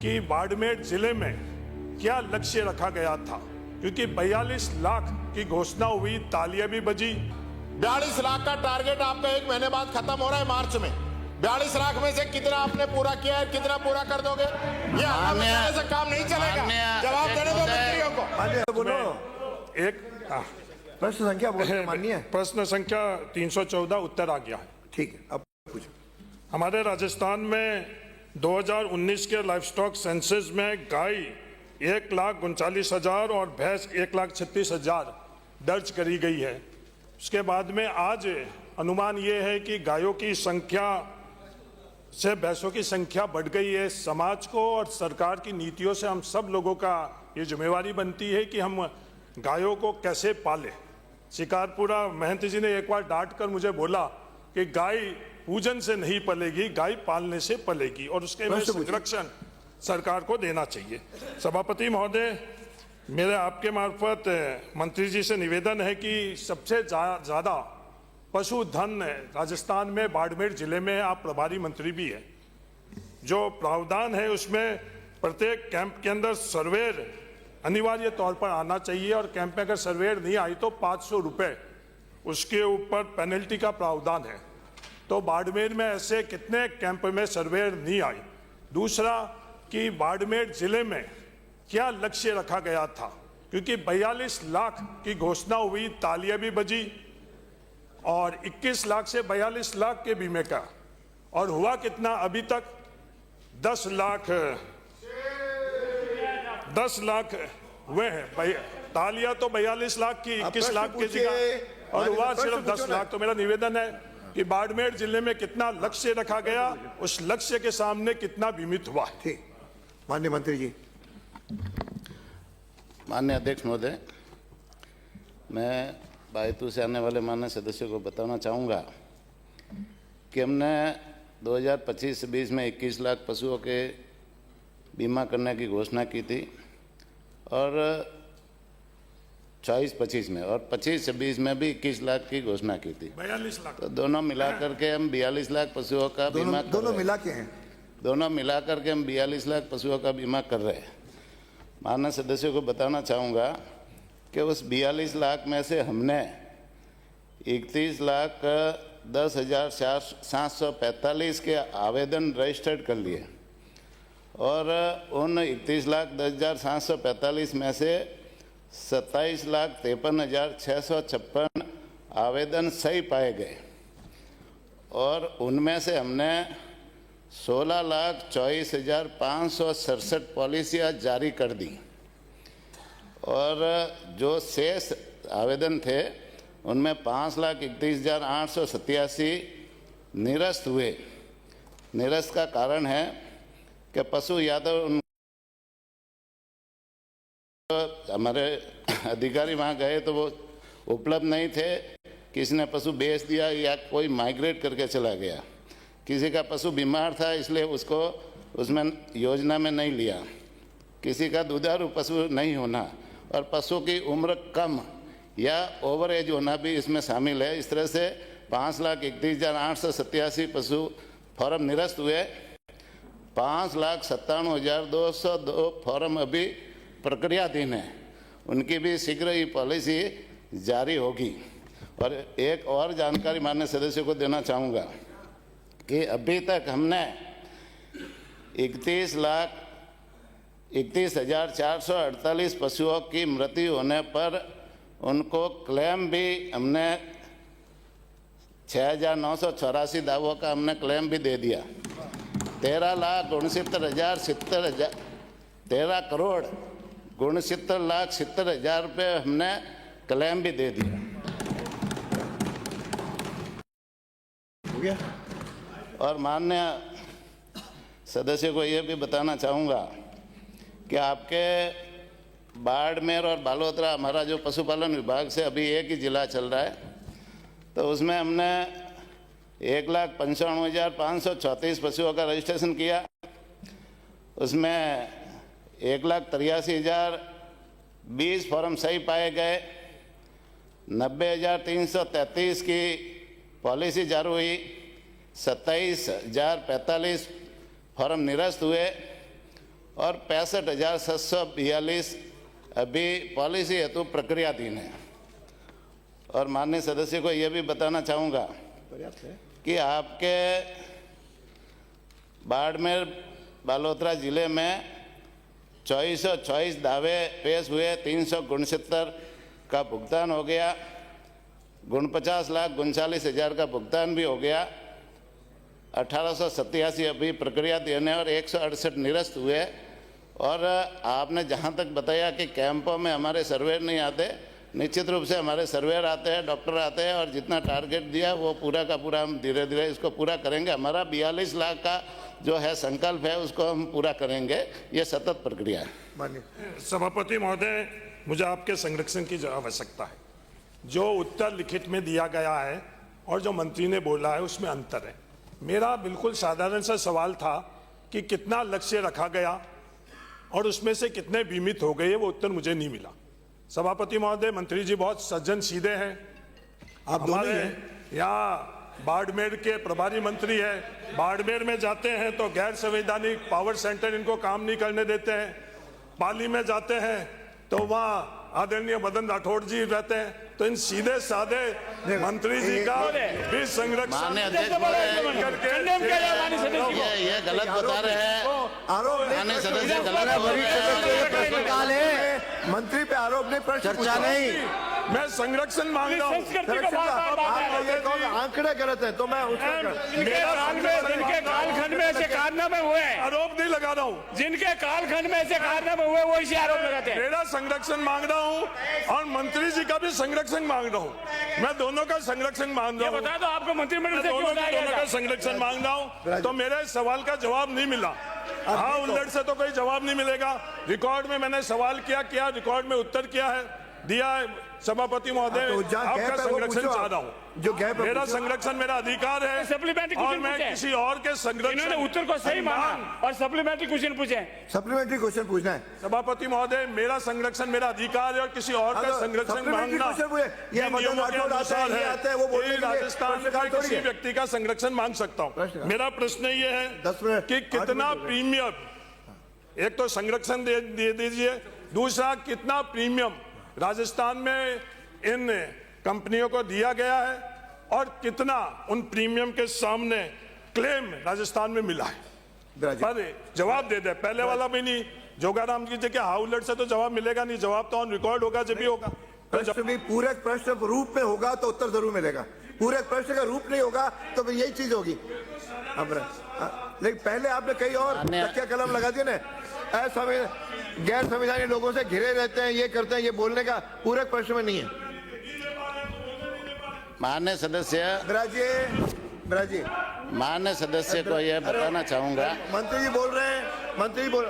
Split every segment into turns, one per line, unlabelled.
कि बाड़मेर जिले में क्या लक्ष्य रखा गया था, क्योंकि 42 लाख की घोषणा हुई, तालियां भी बजी।
42 लाख का टारगेट आपका 1 महीने बाद खत्म हो रहा है मार्च में। 42 लाख में से कितना आपने पूरा किया है, कितना पूरा कर दोगे? ये हल्ला मचाने से काम नहीं चलेगा। जवाब देने दो मंत्रियों को।
बोलो
एक
प्रश्न संख्या बोलो माननीय।
प्रश्न संख्या 314 उत्तर आ गया है।
ठीक है, अब पूछो।
हमारे राजस्थान में 2019 के लाइफ स्टॉक सेंसस में गाय 1,39,000 और भैंस 1,36,000 दर्ज करी गई है। उसके बाद में आज अनुमान ये है कि गायों की संख्या से भैंसों की संख्या बढ़ गई है। समाज को और सरकार की नीतियों से हम सब लोगों का ये जिम्मेवारी बनती है कि हम गायों को कैसे पालें। शिकारपुरा महंत जी ने एक बार डांट कर मुझे बोला कि गाय पूजन से नहीं पलेगी, गाय पालने से पलेगी, और उसके में संरक्षण सरकार को देना चाहिए। सभापति महोदय, मेरे आपके मार्फत मंत्री जी से निवेदन है कि सबसे ज़्यादा पशुधन राजस्थान में बाड़मेर जिले में, आप प्रभारी मंत्री भी हैं, जो प्रावधान है उसमें प्रत्येक कैंप के अंदर सर्वेयर अनिवार्य तौर पर आना चाहिए, और कैंप में अगर सर्वेयर नहीं आई तो 500 रुपये उसके ऊपर पेनल्टी का प्रावधान है। तो बाड़मेर में ऐसे कितने कैंप में सर्वेयर नहीं आई? दूसरा कि बाड़मेर जिले में क्या लक्ष्य रखा गया था, क्योंकि 42 लाख की घोषणा हुई, तालियां भी बजी, और 21 लाख से 42 लाख के बीमे का, और हुआ कितना अभी तक? 10 लाख हुए हैं। तालियां तो 42 लाख की 21 लाख की जगह, और हुआ सिर्फ 10 लाख। तो मेरा निवेदन है कि बाड़मेर जिले में कितना लक्ष्य रखा गया, उस लक्ष्य के सामने कितना बीमित हुआ है।
ठीक, माननीय मंत्री जी।
माननीय अध्यक्ष महोदय, मैं बायतू से आने वाले माननीय सदस्यों को बताना चाहूँगा कि हमने 2025-20 में 21 लाख पशुओं के बीमा करने की घोषणा की थी, और 24-25 में, और 25-26 में भी 21 लाख की घोषणा की थी।
42 लाख।
तो दोनों मिलाकर के हम 42 लाख पशुओं का बीमा
दोनों मिला के हैं।
दोनों मिलाकर के हम 42 लाख पशुओं का बीमा कर रहे हैं। माननीय सदस्यों को बताना चाहूँगा कि उस 42 लाख में से हमने 31,10,745 के आवेदन रजिस्टर्ड कर लिए, और उन 31,10,745 में से 27,53,656 आवेदन सही पाए गए, और उनमें से हमने 16,24,567 पॉलिसियाँ जारी कर दी, और जो शेष आवेदन थे उनमें 5,31,887 निरस्त हुए। निरस्त का कारण है कि पशु या तो हमारे अधिकारी वहाँ गए तो वो उपलब्ध नहीं थे, किसी ने पशु बेच दिया, या कोई माइग्रेट करके चला गया, किसी का पशु बीमार था इसलिए उसको उसमें योजना में नहीं लिया, किसी का दुधारू पशु नहीं होना, और पशु की उम्र कम या ओवर एज होना भी इसमें शामिल है। इस तरह से 5,31,887 पशु फॉर्म निरस्त हुए। 5,97,202 फॉर्म अभी प्रक्रियाधीन है, उनकी भी शीघ्र ही पॉलिसी जारी होगी। और एक और जानकारी माननीय सदस्यों को देना चाहूँगा कि अभी तक हमने 31,31,448 पशुओं की मृत्यु होने पर उनको क्लेम भी हमने 6,984 दावों का हमने क्लेम भी दे दिया। 13 करोड़ 69,70,000 रुपये हमने क्लेम भी दे दिया।
हो गया।
और माननीय सदस्य को ये भी बताना चाहूँगा कि आपके बाड़मेर और बालोतरा, हमारा जो पशुपालन विभाग से अभी एक ही जिला चल रहा है, तो उसमें हमने 1,95,534 पशुओं का रजिस्ट्रेशन किया। उसमें 1,83,020 फॉर्म सही पाए गए, 90,333 की पॉलिसी जारी हुई, 27,045 फॉर्म निरस्त हुए और 65,742 अभी पॉलिसी हेतु प्रक्रियाधीन है। और माननीय सदस्य को यह भी बताना चाहूँगा कि आपके बाड़मेर बालोतरा जिले में 2424 दावे पेश हुए, 369 का भुगतान हो गया, 49,39,40,000 का भुगतान भी हो गया, 1887 अभी प्रक्रिया देने और 168 निरस्त हुए। और आपने जहाँ तक बताया कि कैंपों में हमारे सर्वेयर नहीं आते, निश्चित रूप से हमारे सर्वेयर आते हैं, डॉक्टर आते हैं, और जितना टारगेट दिया वो पूरा का पूरा हम धीरे धीरे इसको पूरा करेंगे। हमारा 42 लाख का जो है संकल्प है उसको हम पूरा करेंगे। ये सतत प्रक्रिया है।
माननीय
सभापति महोदय, मुझे आपके संरक्षण की आवश्यकता है। जो उत्तर लिखित में दिया गया है और जो मंत्री ने बोला है उसमें अंतर है। मेरा बिल्कुल साधारण सा सवाल था कि कितना लक्ष्य रखा गया और उसमें से कितने बीमित हो गए, वो उत्तर मुझे नहीं मिला। सभापति महोदय, मंत्री जी बहुत सज्जन सीधे हैं।
आप दोनों ही
हमारे
हैं।
यहाँ बाड़मेर के प्रभारी मंत्री है, बाड़मेर में जाते हैं तो गैर संवैधानिक पावर सेंटर इनको काम नहीं करने देते हैं। पाली में जाते हैं तो वहाँ आदरणीय मदन राठौड़ जी रहते हैं। तो इन सीधे साधे मंत्री जी का भी संरक्षण
माननीय अध्यक्ष महोदय, ये गलत बता रहे हैं।
आरोप नहीं,
माननीय सदस्य गलत बोल रहे हैं।
प्रश्नकाल है, मंत्री पे आरोप नहीं, प्रश्न चर्चा नहीं।
मैं संरक्षण मांग रहा हूँ।
आप ये कहोगे आंकड़े गलत है तो मैं
जिनके कालखंड में ऐसे कारनामे हुए,
आरोप नहीं लगा रहा हूँ।
जिनके कालखंड में ऐसे कारनामे हुए वो इसे आरोप लगाते हैं।
मेरा संरक्षण मांग रहा हूँ और मंत्री जी का भी संरक्षण मांग रहा हूँ। मैं दोनों का संरक्षण मांग रहा हूँ।
बता दो आपको मंत्रिमंडल से क्यों
दोनों
हटाया
का
गया?
संरक्षण मांग रहा हूँ। तो मेरे सवाल का जवाब नहीं मिला। हाँ उल्लट से तो कोई जवाब नहीं मिलेगा। रिकॉर्ड में मैंने सवाल किया, रिकॉर्ड में उत्तर किया है, दिया है। सभापति महोदय, आपका संरक्षण चाह रहा हूँ।
जो गैप है
मेरा संरक्षण मेरा अधिकार है
सप्लीमेंट्री
और
क्वेश्चन
मैं
पूछे।
किसी और के संरक्षण
इन्होंने उत्तर को सही माना और सप्लीमेंट्री क्वेश्चन पूछे।
सप्लीमेंट्री क्वेश्चन पूछना है।
सभापति महोदय, मेरा संरक्षण मेरा अधिकार है और किसी और का संरक्षण मांगना
ये
नियमों के अनुसार है। राजस्थान में किसी
है।
व्यक्ति का संरक्षण मांग सकता हूँ। मेरा प्रश्न ये है
10 मिनट,
कि
8
कितना
मिनट। प्रीमियम,
एक तो संरक्षण दे दीजिए, दूसरा कितना प्रीमियम राजस्थान में इन कंपनियों को दिया गया है और कितना उन प्रीमियम के सामने क्लेम राजस्थान में मिला है। पर जवाब दे दे, पहले वाला भी नहीं। जोगाराम की जगह हाउलट से तो जवाब मिलेगा नहीं, जवाब तो ऑन रिकॉर्ड होगा जब भी होगा।
प्रश्न भी पूरे प्रश्न रूप में होगा तो उत्तर जरूर मिलेगा। पूरे प्रश्न का रूप नहीं होगा तो फिर यही चीज होगी। लेकिन पहले आपने कई और तकिया कलम लगा दिया ना, गैर संविधानिक लोगों से घिरे रहते हैं, ये करते हैं, ये बोलने का पूरे प्रश्न में नहीं है।
माननीय सदस्य,
ब्राजी
माननीय सदस्य को यह बताना चाहूंगा।
मंत्री जी बोल रहे हैं, मंत्री जी बोल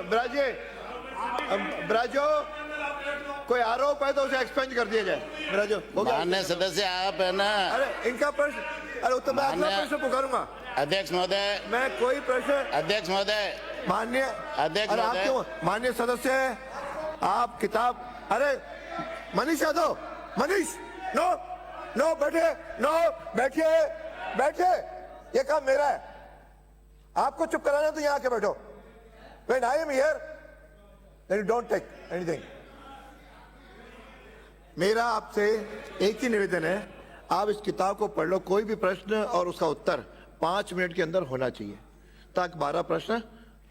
ब्राजो कोई आरोप है तो उसे एक्सपेंज कर दिया जाए। ब्राजो हो गया।
माननीय सदस्य, आप है ना,
अरे इनका प्रश्न, अरे उत्तर मैं अगला प्रश्न पुकारूंगा।
अध्यक्ष महोदय,
मैं कोई प्रश्न,
अध्यक्ष महोदय,
माननीय
अध्यक्ष
अरे आप
महोदय।
क्यों माननीय सदस्य है आप किताब, अरे मनीष यादव, मनीष नो बैठिए, ये काम मेरा है। आपको चुप कराना तो यहाँ आके बैठो। When I am here, then you don't take anything. मेरा आपसे एक ही निवेदन है, आप इस किताब को पढ़ लो। कोई भी प्रश्न और उसका उत्तर 5 मिनट के अंदर होना चाहिए ताकि 12 प्रश्न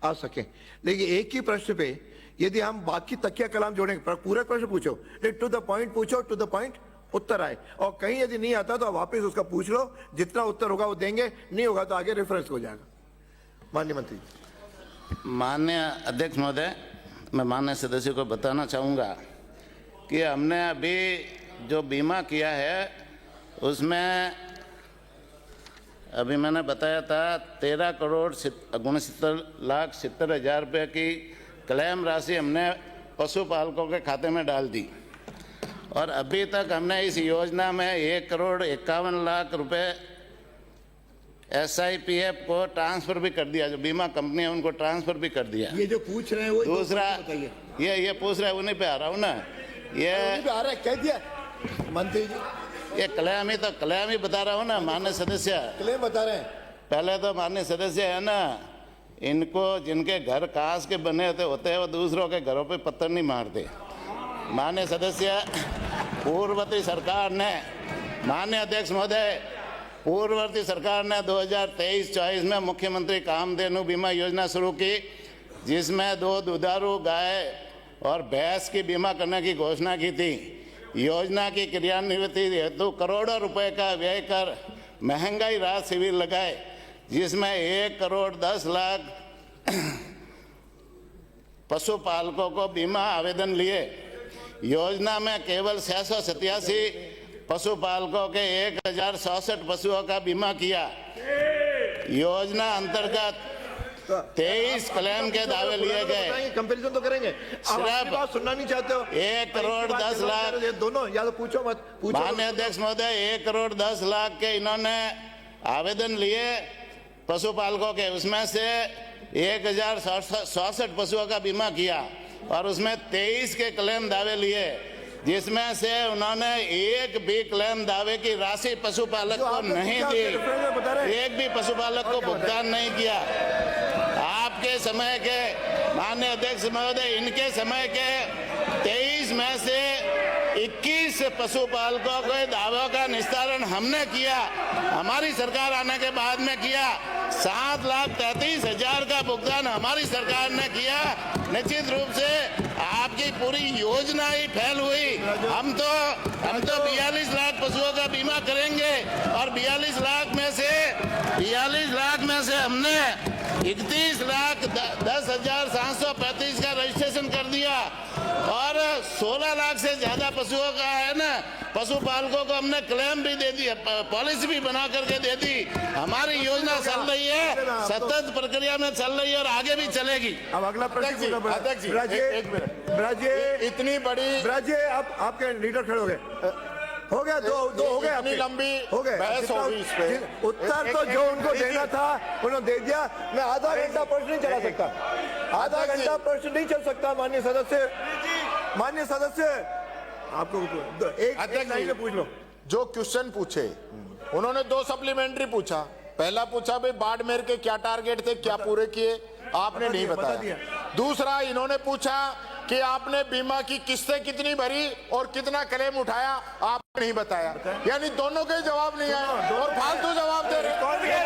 आ सके। लेकिन एक ही प्रश्न पे यदि हम बाकी तकिया कलाम जोड़ेंगे, पूरे प्रश्न पूछो, टू द पॉइंट पूछो, टू द पॉइंट उत्तर आए। और कहीं यदि नहीं आता तो आप वापस उसका पूछ लो, जितना उत्तर होगा वो देंगे, नहीं होगा तो आगे रेफरेंस हो जाएगा। माननीय मंत्री।
माननीय अध्यक्ष महोदय, मैं माननीय सदस्य को बताना चाहूँगा कि हमने अभी जो बीमा किया है उसमें अभी मैंने बताया था 13,69,70,000 रुपये की क्लेम राशि हमने पशुपालकों के खाते में डाल दी। और अभी तक हमने इस योजना में 1,51,00,000 रुपये SIPF को ट्रांसफर भी कर दिया। जो बीमा कंपनी है उनको ट्रांसफर भी कर दिया।
ये जो पूछ रहे हैं वो
दूसरा ये पूछ रहा है, उन्हीं पे आ रहा हूँ ना, ये
आ रहा है, कह दिया मंत्री जी,
ये क्लेम ही बता रहा हूँ ना। माननीय सदस्य,
क्लेम बता रहे हैं।
पहले तो माननीय सदस्य है ना, इनको जिनके घर कांच के बने होते हैं वो दूसरों के घरों पे पत्थर नहीं मारते। माननीय सदस्य, पूर्ववर्ती सरकार ने, माननीय अध्यक्ष महोदय, पूर्ववर्ती सरकार ने 2023-24 में मुख्यमंत्री कामधेनु बीमा योजना शुरू की, जिसमें 2 दुधारू गाय और भैंस की बीमा करने की घोषणा की थी। योजना की क्रियान्विति हेतु करोड़ों रुपए का व्यय कर महंगाई राहत शिविर लगाए, जिसमें 1 करोड़ 10 लाख पशुपालकों को बीमा आवेदन लिए। योजना में केवल 687 पशुपालकों के 1067 पशुओं का बीमा किया। योजना अंतर्गत 23 क्लेम के दावे लिए गए।
कंपैरिजन तो करेंगे, आप अपनी बात सुनना नहीं चाहते हो।
1 करोड़ 10 लाख,
ये दोनों या तो पूछो मत पूछो।
माननीय अध्यक्ष महोदय, 1 करोड़ 10 लाख के इन्होंने आवेदन लिए पशुपालकों के, उसमें से 1067 पशुओं का बीमा किया और उसमें 23 के क्लेम दावे लिए, जिसमें से उन्होंने एक भी क्लेम दावे की राशि पशुपालक को नहीं दी। एक भी पशुपालक को भुगतान नहीं किया। आपके समय के माननीय अध्यक्ष महोदय, इनके समय के 23 में से 21 पशुपालकों के दावों का निस्तारण हमने किया, हमारी सरकार आने के बाद में किया। 7,33,000 का भुगतान हमारी सरकार ने किया। निश्चित रूप से आपकी पूरी योजना ही फेल हुई। हम तो 42 लाख पशुओं का बीमा करेंगे और 42 लाख में से हमने 31,10,735 का रजिस्ट्रेशन कर दिया और 16 लाख से ज्यादा पशुओं का है ना, पशुपालकों को हमने क्लेम भी दे दिया, पॉलिसी भी बना करके दे दी। हमारी योजना चल रही है, सतत प्रक्रिया में चल रही है और आगे भी चलेगी।
अब अगला प्रश्न,
अध्यक्ष जी, एक मिनट।
ब्राजे
इतनी बड़ी,
ब्राजे आप आपके लीडर खड़े हो गए, हो गया, दो हो गए,
इतनी लंबी
हो गए,
बहस होगी इस पे।
उत्तर तो जो उनको देना था उन्होंने दे दिया। मैं आधा घंटा प्रश्न नहीं चला सकता, आधा घंटा प्रश्न नहीं चल सकता। माननीय सदस्य आपको एक लाइन में पूछ लो।
जो क्वेश्चन पूछे उन्होंने 2 सप्लीमेंट्री पूछा। पहला पूछा भाई बाड़मेर के क्या टारगेट थे, क्या पूरे किए, आपने नहीं बताया। दूसरा इन्होंने पूछा कि आपने बीमा की किस्तें कितनी भरी और कितना क्लेम उठाया, आपने नहीं बताया। यानी दोनों के जवाब नहीं आए और फालतू जवाब दे रहे। ये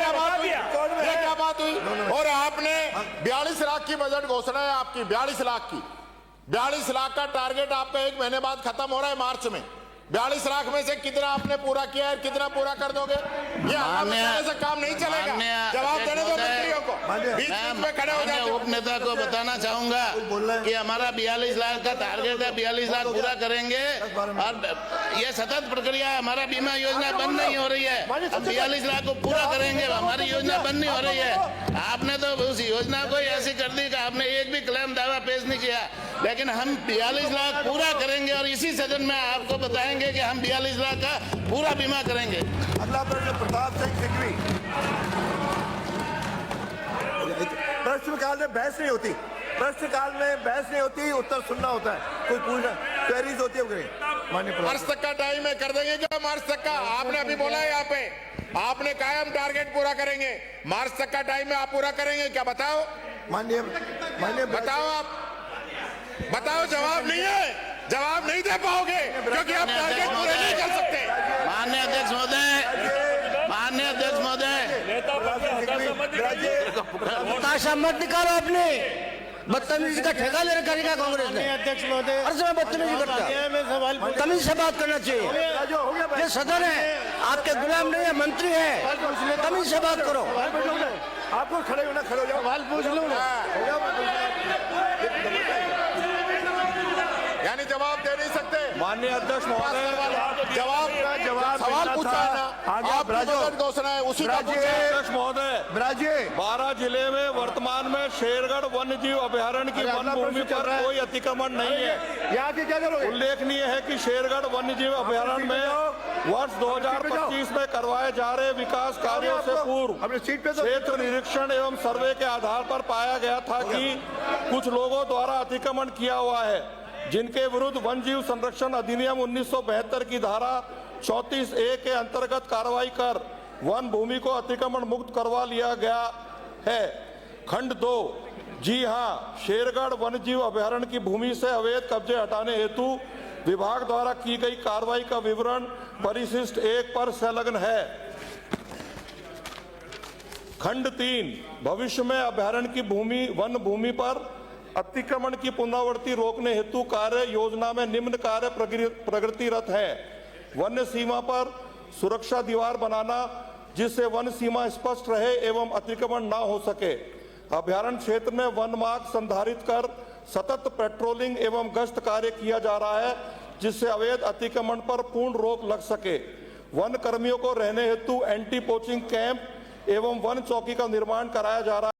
क्या बात हुई? और आपने 42 लाख की बजट घोषणा है आपकी, 42 लाख की। 42 लाख का टारगेट आपका 1 महीने बाद खत्म हो रहा है मार्च में। 42 लाख में से कितना आपने पूरा किया है, कितना पूरा कर दोगे? ये से काम नहीं चलेगा। जवाब देने दो मंत्रियों को। बीच में खड़े हो जाते।
उप नेता को बताना चाहूंगा कि हमारा 42 लाख का टारगेट है, 42 लाख पूरा करेंगे और ये सतत प्रक्रिया है। हमारा बीमा योजना बंद नहीं हो रही है, हम 42 लाख को पूरा करेंगे, हमारी योजना बंद नहीं हो रही है। आपने तो उस योजना को ऐसी कर दी कि आपने एक भी क्लेम दावा पेश नहीं किया, लेकिन हम 42 लाख पूरा करेंगे और इसी सदन में आपको बताएंगे कि हम 42 लाख का पूरा बीमा करेंगे।
अगला प्रश्न प्रताप सिंह सिकरी। प्रश्नकाल में बहस नहीं होती, प्रश्नकाल में बहस नहीं होती, उत्तर सुनना होता है, कोई पूछना क्वेरीज होती है। माननीय
मार्च तक का टाइम है, कर देंगे क्या मार्च तक का? आपने अभी बोला है यहाँ पे, आपने कहा हम टारगेट पूरा करेंगे। मार्च तक का टाइम है, आप पूरा करेंगे क्या? बताओ,
माननीय
बताओ, आप बताओ। जवाब नहीं है, जवाब नहीं दे पाओगे क्योंकि आप टारगेट पूरे नहीं कर सकते।
माननीय अध्यक्ष महोदय, माननीय अध्यक्ष महोदय,
ताशा मत निकालो अपने, बदतमीजी का ठेका ले रखा है कांग्रेस ने। अध्यक्ष महोदय, हर समय बदतमीजी करता है, तमीज से बात करना चाहिए। ये सदन है, आपके गुलाम नहीं है, मंत्री है, तमीज से बात करो।
आपको खड़े होना, खड़े हो जाओ, सवाल पूछ लो।
यानी जवाब दे नहीं सकते।
माननीय अध्यक्ष महोदय,
जवाब सवाल पूछा है ना, आप बजट घोषणा है उसी का पूछा है।
अध्यक्ष महोदय,
ब्राजे
12 जिले में वर्तमान में शेरगढ़ वन्य जीव अभयारण्य की वन भूमि पर कोई अतिक्रमण नहीं है।
यहाँ के क्या करोगे?
उल्लेखनीय है कि शेरगढ़ वन्य जीव अभयारण्य में वर्ष 2025 में करवाए जा रहे विकास कार्यों से पूर्व
अपने सीट पे तो
क्षेत्र निरीक्षण एवं सर्वे के आधार पर पाया गया था कि कुछ लोगों द्वारा अतिक्रमण किया हुआ है, जिनके विरुद्ध वन जीव संरक्षण अधिनियम 1972 की धारा 34A के अंतर्गत कार्रवाई कर वन भूमि को अतिक्रमण मुक्त करवा लिया गया है। खंड 2, जी हां, शेरगढ़ वन्यजीव अभयारण्य की भूमि से अवैध कब्जे हटाने हेतु विभाग द्वारा की गई कार्रवाई का विवरण परिशिष्ट 1 पर संलग्न है। खंड 3, भविष्य में अभयारण्य की वन भूमि पर अतिक्रमण की पुनरावृत्ति रोकने हेतु कार्य योजना में निम्न कार्य प्रगतिरत है। वन्य सीमा पर सुरक्षा दीवार बनाना जिससे वन सीमा स्पष्ट रहे एवं अतिक्रमण न हो सके। अभयारण्य क्षेत्र में वन मार्ग संधारित कर सतत पेट्रोलिंग एवं गश्त कार्य किया जा रहा है जिससे अवैध अतिक्रमण पर पूर्ण रोक लग सके। वन कर्मियों को रहने हेतु एंटी पोचिंग कैंप एवं वन चौकी का निर्माण कराया जा रहा है।